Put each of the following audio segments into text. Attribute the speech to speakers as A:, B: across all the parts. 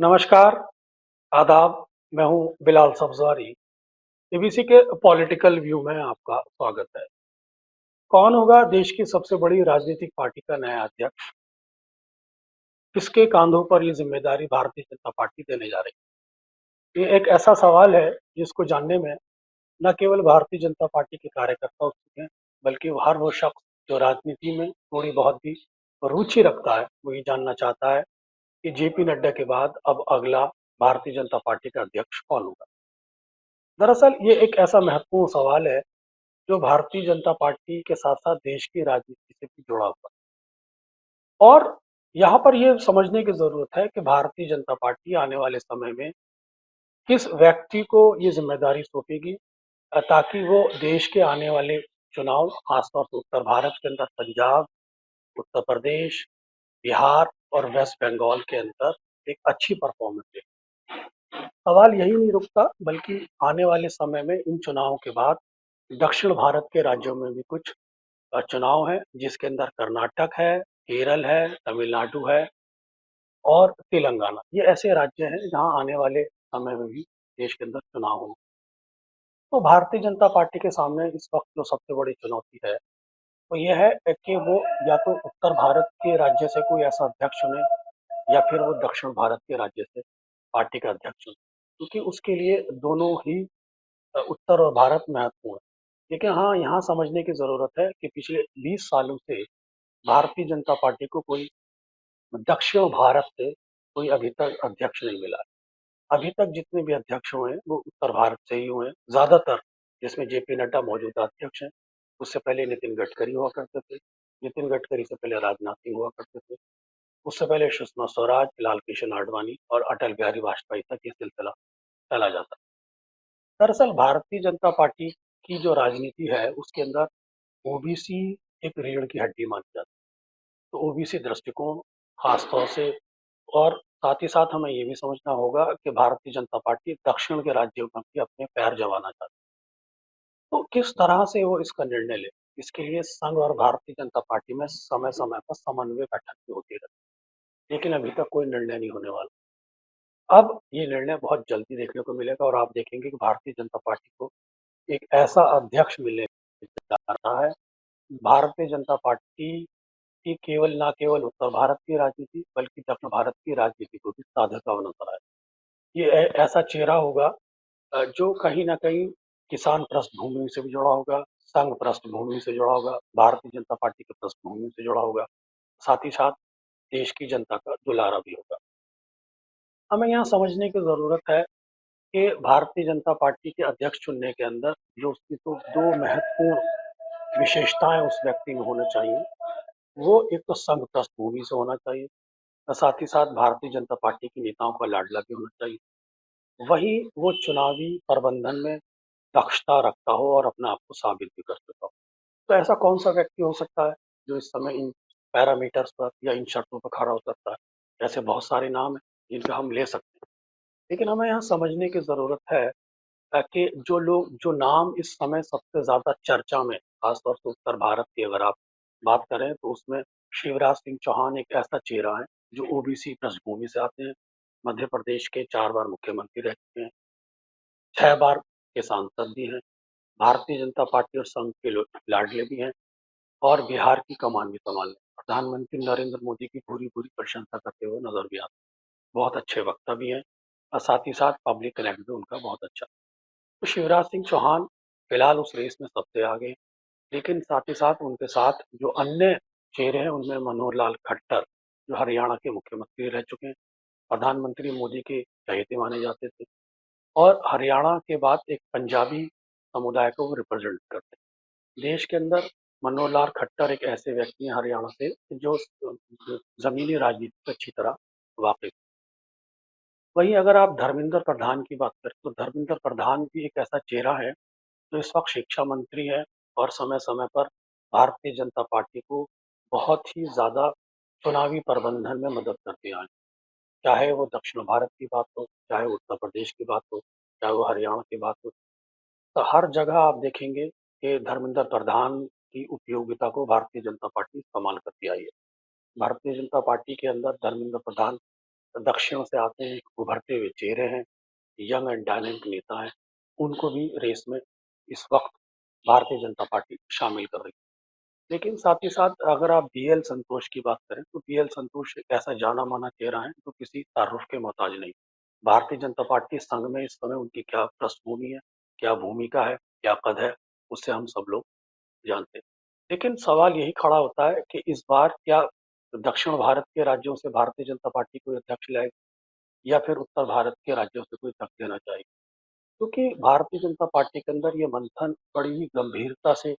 A: नमस्कार, आदाब। मैं हूँ बिलाल सब्ज़वारी। एबीसी के पॉलिटिकल व्यू में आपका स्वागत है। कौन होगा देश की सबसे बड़ी राजनीतिक पार्टी का नया अध्यक्ष? किसके कांधों पर ये जिम्मेदारी भारतीय जनता पार्टी देने जा रही है? ये एक ऐसा सवाल है जिसको जानने में न केवल भारतीय जनता पार्टी के कार्यकर्ता उत्सुक हैं, बल्कि हर वो शख्स जो राजनीति में थोड़ी बहुत भी रुचि रखता है, वो ये जानना चाहता है कि जेपी नड्डा के बाद अब अगला भारतीय जनता पार्टी का अध्यक्ष कौन होगा। दरअसल ये एक ऐसा महत्वपूर्ण सवाल है जो भारतीय जनता पार्टी के साथ-साथ देश की राजनीति से भी जुड़ा हुआ है। और यहाँ पर ये समझने की ज़रूरत है कि भारतीय जनता पार्टी आने वाले समय में किस व्यक्ति को ये ज़िम्मेदारी सौंपेगी, ताकि वो देश के आने वाले चुनाव, खासतौर से उत्तर भारत के अंदर पंजाब, उत्तर प्रदेश, बिहार और वेस्ट बंगाल के अंदर एक अच्छी परफॉर्मेंस दे। सवाल यही नहीं रुकता, बल्कि आने वाले समय में इन चुनावों के बाद दक्षिण भारत के राज्यों में भी कुछ चुनाव है, जिसके अंदर कर्नाटक है, केरल है, तमिलनाडु है और तेलंगाना। ये ऐसे राज्य हैं जहाँ आने वाले समय में भी देश के अंदर चुनाव होंगे। तो भारतीय जनता पार्टी के सामने इस वक्त जो सबसे बड़ी चुनौती है, वो ये है कि वो या तो उत्तर भारत के राज्य से कोई ऐसा अध्यक्ष चुने, या फिर वो दक्षिण भारत के राज्य से पार्टी का अध्यक्ष चुने, क्योंकि उसके लिए दोनों ही उत्तर और भारत महत्वपूर्ण है। लेकिन हाँ, यहाँ समझने की ज़रूरत है कि पिछले 20 सालों से भारतीय जनता पार्टी को कोई दक्षिण भारत से कोई अभी तक अध्यक्ष नहीं मिला है। अभी तक जितने भी अध्यक्ष हुए हैं, वो उत्तर भारत से ही हुए हैं, ज़्यादातर, जिसमें जेपी नड्डा मौजूदा अध्यक्ष हैं। उससे पहले नितिन गडकरी हुआ करते थे, नितिन गडकरी से पहले राजनाथ सिंह हुआ करते थे, उससे पहले सुषमा स्वराज, लाल कृष्ण आडवाणी और अटल बिहारी वाजपेयी तक ये सिलसिला चला जाता है। दरअसल भारतीय जनता पार्टी की जो राजनीति है, उसके अंदर ओबीसी एक रीढ़ की हड्डी मानी जाती है। तो ओबीसी दृष्टिकोण खास तौर से, और साथ ही साथ हमें ये भी समझना होगा कि भारतीय जनता पार्टी दक्षिण के राज्यों में भी अपने पैर जमाना चाहती है। तो किस तरह से वो इसका निर्णय ले, इसके लिए संघ और भारतीय जनता पार्टी में समय समय पर समन्वय बैठक भी होती रहती है, लेकिन अभी तक कोई निर्णय नहीं होने वाला। अब ये निर्णय बहुत जल्दी देखने को मिलेगा और आप देखेंगे कि भारतीय जनता पार्टी को एक ऐसा अध्यक्ष मिलने जा रहा है। भारतीय जनता पार्टी की न केवल उत्तर भारत की राजनीति, बल्कि दक्षिण भारत की राजनीति को भी साझा हुआ नजर आए। ये ऐसा चेहरा होगा जो कहीं न कहीं किसान पृष्ठभूमि से भी जुड़ा होगा, संघ पृष्ठभूमि से जुड़ा होगा, भारतीय जनता पार्टी की पृष्ठभूमि से जुड़ा होगा, साथ ही साथ देश की जनता का दुलारा भी होगा। हमें यहाँ समझने की ज़रूरत है कि भारतीय जनता पार्टी के अध्यक्ष चुनने के अंदर जो उसकी तो 2 महत्वपूर्ण विशेषताएँ उस व्यक्ति में होनी चाहिए, वो एक तो संघ पृष्ठभूमि से होना चाहिए और साथ ही साथ भारतीय जनता पार्टी के नेताओं का लाडला भी होना चाहिए। वही वो चुनावी प्रबंधन में दक्षता रखता हो और अपने आप को साबित भी कर चुका हो। तो ऐसा कौन-सा व्यक्ति हो सकता है, जो इस समय इन पैरामीटर्स पर या इन शर्तों पर खरा हो सकता है? ऐसे बहुत सारे नाम हैं, जिनका हम ले सकते हैं। लेकिन हमें यहाँ समझने की ज़रूरत है कि जो नाम इस समय सबसे ज़्यादा चर्चा में, खासतौर से उत्तर भारत की अगर आप बात करें, तो उसमें शिवराज सिंह चौहान एक ऐसा चेहरा है, जो ओबीसी पृष्ठभूमि से आते हैं। मध्य प्रदेश के 4 बार मुख्यमंत्री रह चुके हैं, 6 बार के सांसद भी हैं, भारतीय जनता पार्टी और संघ के लाडले भी हैं और बिहार की कमान भी संभाले हैं। प्रधानमंत्री नरेंद्र मोदी की पूरी-पूरी प्रशंसा करते हुए नज़र भी आते हैं। बहुत अच्छे वक्ता भी हैं और साथ ही साथ पब्लिक कनेक्ट भी उनका बहुत अच्छा है। तो शिवराज सिंह चौहान फिलहाल उस रेस में सबसे आगे हैं, लेकिन साथ ही साथ उनके साथ जो अन्य चेहरे हैं, उनमें मनोहर लाल खट्टर, जो हरियाणा के मुख्यमंत्री रह चुके हैं, प्रधानमंत्री मोदी के चहेते माने जाते थे और हरियाणा के बाद एक पंजाबी समुदाय को वो रिप्रेजेंट करते हैं। देश के अंदर मनोहर लाल खट्टर एक ऐसे व्यक्ति हैं हरियाणा से, जो ज़मीनी राजनीति से अच्छी तरह वाकिफ़। वहीं अगर आप धर्मेंद्र प्रधान की बात करें, तो धर्मेंद्र प्रधान भी एक ऐसा चेहरा है, जो इस वक्त शिक्षा मंत्री है और समय-समय पर भारतीय जनता पार्टी को बहुत ही ज़्यादा चुनावी प्रबंधन में मदद करते आए हैं। चाहे वो दक्षिण भारत की बात हो, चाहे उत्तर प्रदेश की बात हो, चाहे वो हरियाणा की बात हो, तो हर जगह आप देखेंगे कि धर्मेंद्र प्रधान की उपयोगिता को भारतीय जनता पार्टी इस्तेमाल करती आई है। भारतीय जनता पार्टी के अंदर धर्मेंद्र प्रधान दक्षिण से आते हैं, उभरते हुए चेहरे हैं, यंग एंड डायनेमिक नेता हैं, उनको भी रेस में इस वक्त भारतीय जनता पार्टी शामिल कर रही है। लेकिन साथ ही साथ अगर आप बीएल संतोष की बात करें तो बीएल संतोष एक ऐसा जाना माना चेहरा है जो किसी तारुफ के मोहताज नहीं। भारतीय जनता पार्टी संघ में इस समय उनकी क्या पृष्ठभूमि है, क्या भूमिका है, क्या कद है, उससे हम सब लोग जानते हैं। लेकिन सवाल यही खड़ा होता है कि इस बार क्या दक्षिण भारत के राज्यों से भारतीय जनता पार्टी कोई अध्यक्ष लाएगी या फिर उत्तर भारत के राज्यों से कोई अध्यक्ष देना चाहेगी? क्योंकि भारतीय जनता पार्टी के अंदर ये मंथन बड़ी ही गंभीरता से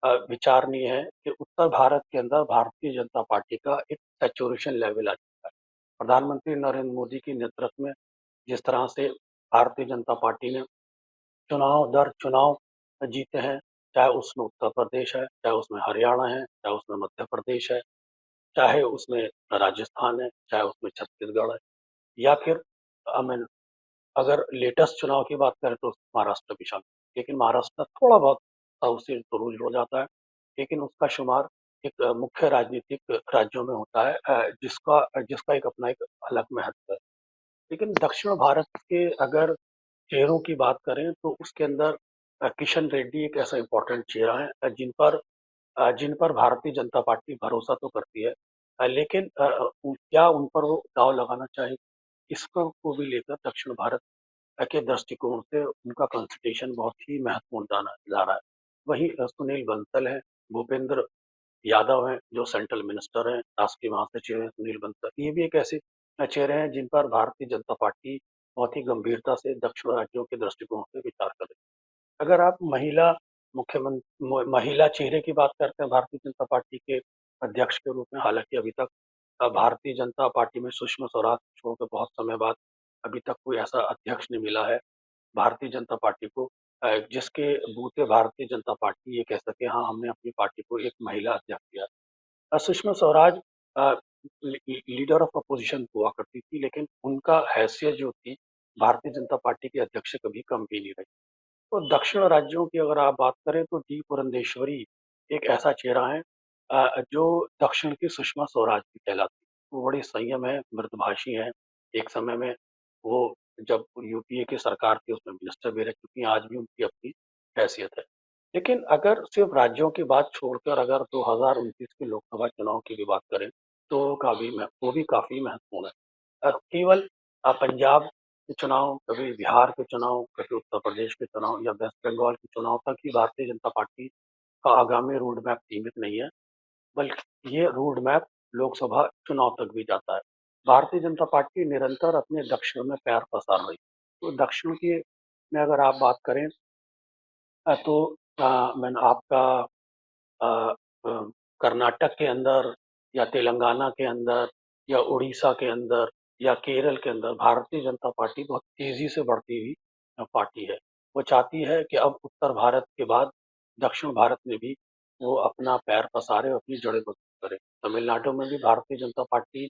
A: विचारणीय है कि उत्तर भारत के अंदर भारतीय जनता पार्टी का एक सैचुरेशन लेवल आ चुका है। प्रधानमंत्री नरेंद्र मोदी के नेतृत्व में जिस तरह से भारतीय जनता पार्टी ने चुनाव दर चुनाव जीते हैं, चाहे उसमें उत्तर प्रदेश है, चाहे उसमें हरियाणा है, चाहे उसमें मध्य प्रदेश है, चाहे उसमें राजस्थान है, चाहे उसमें छत्तीसगढ़ है, या फिर आई मीन अगर लेटेस्ट चुनाव की बात करें तो महाराष्ट्र भी शामिल है। लेकिन महाराष्ट्र थोड़ा बहुत उससे जरूर जुड़ जाता है, लेकिन उसका शुमार एक मुख्य राजनीतिक राज्यों में होता है, जिसका जिसका एक अपना एक अलग महत्व है। लेकिन दक्षिण भारत के अगर चेहरों की बात करें तो उसके अंदर किशन रेड्डी एक ऐसा इम्पोर्टेंट चेहरा है, जिन पर भारतीय जनता पार्टी भरोसा तो करती है, लेकिन क्या उन पर वो दांव लगाना चाहे, इसको को भी लेकर दक्षिण भारत के दृष्टिकोण से उनका कंसल्टेशन बहुत ही महत्वपूर्ण जाना जा रहा है। वहीं सुनील बंसल है, भूपेंद्र यादव हैं जो सेंट्रल मिनिस्टर हैं, राष्ट्रीय महासचिव हैं सुनील बंसल। ये भी एक ऐसे चेहरे हैं जिन पर भारतीय जनता पार्टी बहुत ही गंभीरता से दक्षिण राज्यों के दृष्टिकोण से विचार कर रही है। अगर आप महिला चेहरे की बात करते हैं भारतीय जनता पार्टी के अध्यक्ष के रूप में, हालांकि अभी तक भारतीय जनता पार्टी में सुषमा स्वराज छोड़कर बहुत समय बाद अभी तक कोई ऐसा अध्यक्ष नहीं मिला है भारतीय जनता पार्टी को, जिसके बूते भारतीय जनता पार्टी ये कह सके हाँ हमने अपनी पार्टी को एक महिला अध्यक्ष दिया। Sushma Swaraj leader of opposition हुआ करती थी, लेकिन उनका हैसियत जो थी भारतीय जनता पार्टी के अध्यक्ष से कभी कम भी नहीं रही। तो दक्षिण राज्यों की अगर आप बात करें तो डी पुरंदेश्वरी एक ऐसा चेहरा है जो दक्षिण की सुषमा स्वराज भी कहलाती है। वो बड़ी संयम है, मृदुभाषी है। एक समय में वो जब यूपीए की सरकार थी उसमें मिनिस्टर भी रह चुकी हैं, आज भी उनकी अपनी हैसियत है। लेकिन अगर सिर्फ राज्यों की बात छोड़कर अगर 2029 के लोकसभा चुनाव की भी बात करें तो वो भी काफी महत्वपूर्ण है। केवल पंजाब के चुनाव, कभी बिहार के चुनाव, कभी उत्तर प्रदेश के चुनाव या वेस्ट बंगाल के चुनाव तक ही भारतीय जनता पार्टी का आगामी रोड मैप सीमित नहीं है, बल्कि ये रोड मैप लोकसभा चुनाव तक भी जाता है। भारतीय जनता पार्टी निरंतर अपने दक्षिण में पैर पसार रही है। तो दक्षिण की में अगर आप बात करें तो मैंने आपका अ, अ, कर्नाटक के अंदर या तेलंगाना के अंदर या उड़ीसा के अंदर या केरल के अंदर भारतीय जनता पार्टी बहुत तेजी से बढ़ती हुई पार्टी है। वो चाहती है कि अब उत्तर भारत के बाद दक्षिण भारत में भी वो अपना पैर पसारे, अपनी जड़ें मजबूत करे। तमिलनाडु में भी भारतीय जनता पार्टी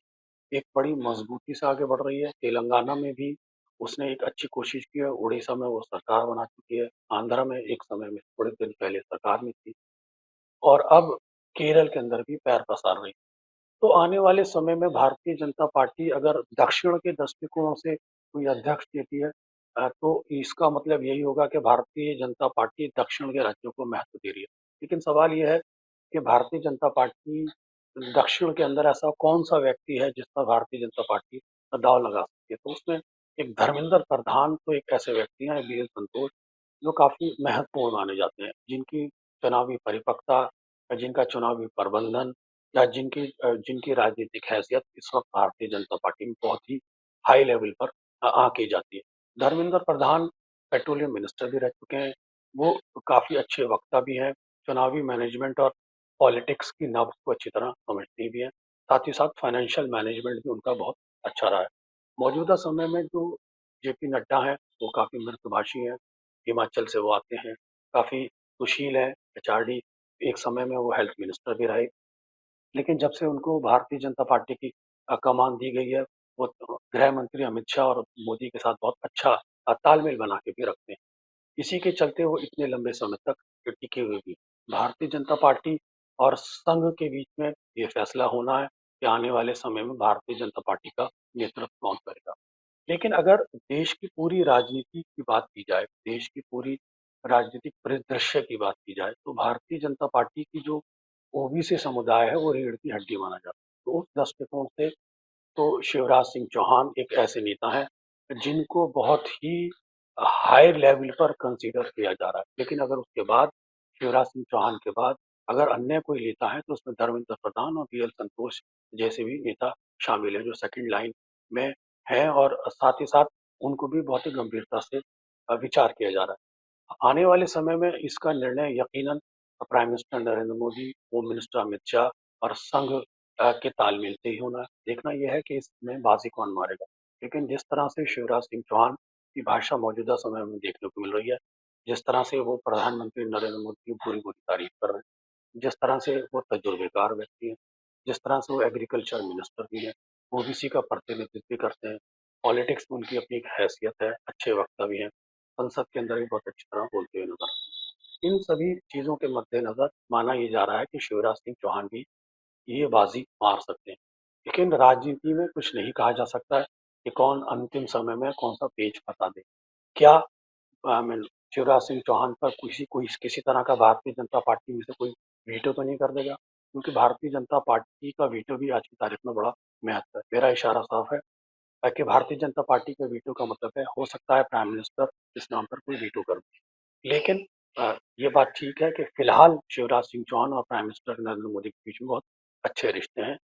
A: एक बड़ी मजबूती से आगे बढ़ रही है। तेलंगाना में भी उसने एक अच्छी कोशिश की है। उड़ीसा में वो सरकार बना चुकी है। आंध्र में एक समय में थोड़े दिन पहले सरकार में थी और अब केरल के अंदर भी पैर पसार रही है। तो आने वाले समय में भारतीय जनता पार्टी अगर दक्षिण के दृष्टिकोण से कोई अध्यक्ष देती है, तो इसका मतलब यही होगा कि भारतीय जनता पार्टी दक्षिण के राज्यों को महत्व दे रही है। लेकिन सवाल ये है कि भारतीय जनता पार्टी दक्षिण के अंदर ऐसा कौन सा व्यक्ति है जिस पर भारतीय जनता पार्टी दांव लगा सकती है? तो उसमें एक धर्मेंद्र प्रधान तो एक ऐसे व्यक्ति हैं, बीएल संतोष, जो काफी महत्वपूर्ण माने जाते हैं, जिनकी चुनावी परिपक्वता, जिनका चुनावी प्रबंधन या जिनकी राजनीतिक हैसियत इस वक्त भारतीय जनता पार्टी में बहुत ही हाई लेवल पर आंकी जाती है। धर्मेंद्र प्रधान पेट्रोलियम मिनिस्टर भी रह चुके हैं। वो काफी अच्छे वक्ता भी हैं, चुनावी मैनेजमेंट और पॉलिटिक्स की नब्ज को अच्छी तरह समझते भी हैं। साथ ही साथ फाइनेंशियल मैनेजमेंट भी उनका बहुत अच्छा रहा है। मौजूदा समय में जो जेपी नड्डा हैं वो काफी मृदुभाषी हैं, हिमाचल से वो आते हैं, काफी सुशील है, एचआरडी, एक समय में वो हेल्थ मिनिस्टर भी रहे। लेकिन जब से उनको भारतीय जनता पार्टी की कमान दी गई है, वो गृह मंत्री अमित शाह और मोदी के साथ बहुत अच्छा तालमेल बना के भी रखते हैं। इसी के चलते वो इतने लंबे समय तक टिके हुए भी। भारतीय जनता पार्टी और संघ के बीच में ये फैसला होना है कि आने वाले समय में भारतीय जनता पार्टी का नेतृत्व कौन करेगा। लेकिन अगर देश की पूरी राजनीति की बात की जाए, देश की पूरी राजनीतिक परिदृश्य की बात की जाए, तो भारतीय जनता पार्टी की जो ओबीसी समुदाय है, वो रीढ़ की हड्डी माना जाता है। तो उस दृष्टिकोण से तो शिवराज सिंह चौहान एक ऐसे नेता हैं, जिनको बहुत ही हाई लेवल पर कंसीडर किया जा रहा है। लेकिन अगर उसके बाद शिवराज सिंह चौहान के बाद अगर अन्य कोई नेता है, तो उसमें धर्मेंद्र प्रधान और बीएल संतोष जैसे भी नेता शामिल हैं, जो सेकंड लाइन में हैं और साथ ही साथ उनको भी बहुत ही गंभीरता से विचार किया जा रहा है। आने वाले समय में इसका निर्णय यकीनन prime minister Narendra Modi, home minister Amit Shah और संघ के तालमेल से ही होना है। देखना यह है कि इसमें बाजी कौन मारेगा। लेकिन जिस तरह से शिवराज सिंह चौहान की भाषा मौजूदा समय में देखने को मिल रही है, जिस तरह से वो प्रधानमंत्री नरेंद्र मोदी की बुरी-बुरी तारीफ कर रहे हैं, जिस तरह से वो तजुर्बेकार व्यक्ति हैं, जिस तरह से वो एग्रीकल्चर मिनिस्टर भी हैं, ओबीसी का प्रतिनिधित्व भी करते हैं, पॉलिटिक्स में उनकी अपनी एक हैसियत है, अच्छे वक्ता भी हैं, संसद के अंदर भी बहुत अच्छी तरह बोलते हुए नजर आते हैं। इन सभी चीजों के मद्देनजर माना ये जा रहा है कि शिवराज सिंह चौहान भी ये बाजी मार सकते हैं। लेकिन राजनीति में कुछ नहीं कहा जा सकता है कि कौन अंतिम समय में कौन सा पेच फंसा दे। क्या मैं शिवराज सिंह चौहान पर किसी तरह का भारतीय जनता पार्टी में से कोई वीटो तो नहीं कर देगा, क्योंकि भारतीय जनता पार्टी का वीटो भी आज की तारीख में बड़ा महत्व है। मेरा इशारा साफ है कि भारतीय जनता पार्टी के वीटो का मतलब है, हो सकता है प्राइम मिनिस्टर इस नाम पर कोई वीटो कर दे। लेकिन ये बात ठीक है कि फिलहाल शिवराज सिंह चौहान और प्राइम मिनिस्टर नरेंद्र मोदी के बीच में बहुत अच्छे रिश्ते हैं।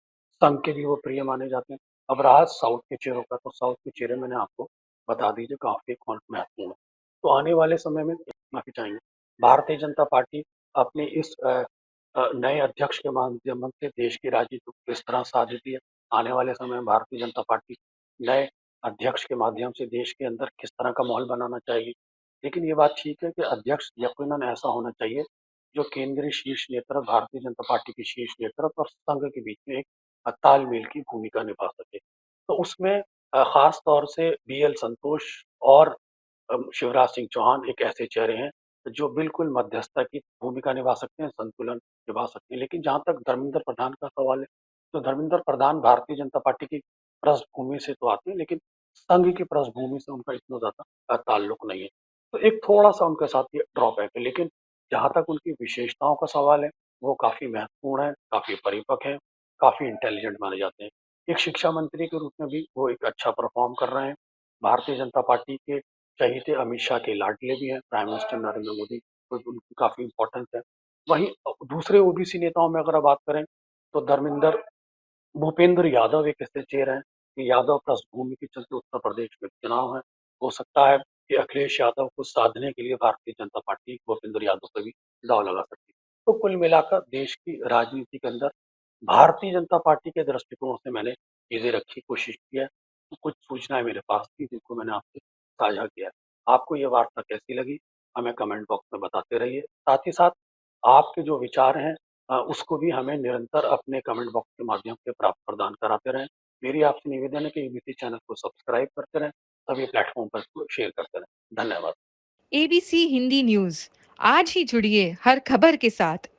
A: संघ के भी वो प्रिय माने जाते हैं। अब रहा साउथ के चेहरों का, तो साउथ के चेहरे मैंने आपको बता दीजिए काफी कौन महत्वपूर्ण है। तो आने वाले समय में माफी चाहेंगे, भारतीय जनता पार्टी अपने इस नए अध्यक्ष के माध्यम से देश की राजनीति को किस तरह साथ देती है। आने वाले समय में भारतीय जनता पार्टी नए अध्यक्ष के माध्यम से देश के अंदर किस तरह का माहौल बनाना चाहेगी। लेकिन ये बात ठीक है कि अध्यक्ष यकीनन ऐसा होना चाहिए जो केंद्रीय शीर्ष नेतृत्व, भारतीय जनता पार्टी की शीर्ष नेतृत्व और संघ के बीच में एक तालमेल की भूमिका निभा सके। तो उसमें खास तौर से बीएल संतोष और शिवराज सिंह चौहान एक ऐसे चेहरे हैं जो बिल्कुल मध्यस्थता की भूमिका निभा सकते हैं, संतुलन निभा सकते हैं। लेकिन जहाँ तक धर्मेंद्र प्रधान का सवाल है, तो धर्मेंद्र प्रधान भारतीय जनता पार्टी की पृष्ठभूमि से तो आते हैं, लेकिन संघ की पृष्ठभूमि से उनका इतना ज़्यादा ताल्लुक नहीं है। तो एक थोड़ा-सा उनके साथ ये ड्रॉबैक है, लेकिन जहाँ तक उनकी विशेषताओं का सवाल है, वो काफ़ी महत्वपूर्ण है, काफ़ी परिपक्व हैं, काफ़ी इंटेलिजेंट माने जाते हैं। एक शिक्षा मंत्री के रूप में भी वो एक अच्छा परफ़ॉर्म कर रहे हैं। भारतीय जनता पार्टी के चहेते अमित शाह के लाडले भी हैं, प्राइम मिनिस्टर नरेंद्र मोदी को उनकी काफ़ी इम्पोर्टेंस है। वहीं दूसरे ओबीसी नेताओं में अगर आप बात करें, तो धर्मेंद्र भूपेंद्र यादव एक ऐसे चेहरे हैं कि यादव पृष्ठभूमि के चलते उत्तर प्रदेश में चुनाव है। हो सकता है कि अखिलेश यादव को साधने के लिए भारतीय जनता पार्टी भूपेंद्र यादव पर भी दांव लगा सकती है। तो कुल मिलाकर देश की राजनीति के अंदर भारतीय जनता पार्टी के दृष्टिकोण से मैंने चीजें रखी, कोशिश की है। तो कुछ सूचनाएं मेरे पास थी जिनको मैंने आपसे साझा किया है। आपको ये वार्ता कैसी लगी, हमें कमेंट बॉक्स में बताते रहिए। साथ ही साथ आपके जो विचार हैं, उसको भी हमें निरंतर अपने कमेंट बॉक्स के माध्यम से प्राप्त प्रदान कराते रहें। मेरी आपसे निवेदन है कि एबीसी चैनल को सब्सक्राइब करते रहें, सभी प्लेटफॉर्म पर इसको शेयर करते रहें। धन्यवाद।
B: एबीसी हिंदी न्यूज, आज ही जुड़िए हर खबर के साथ।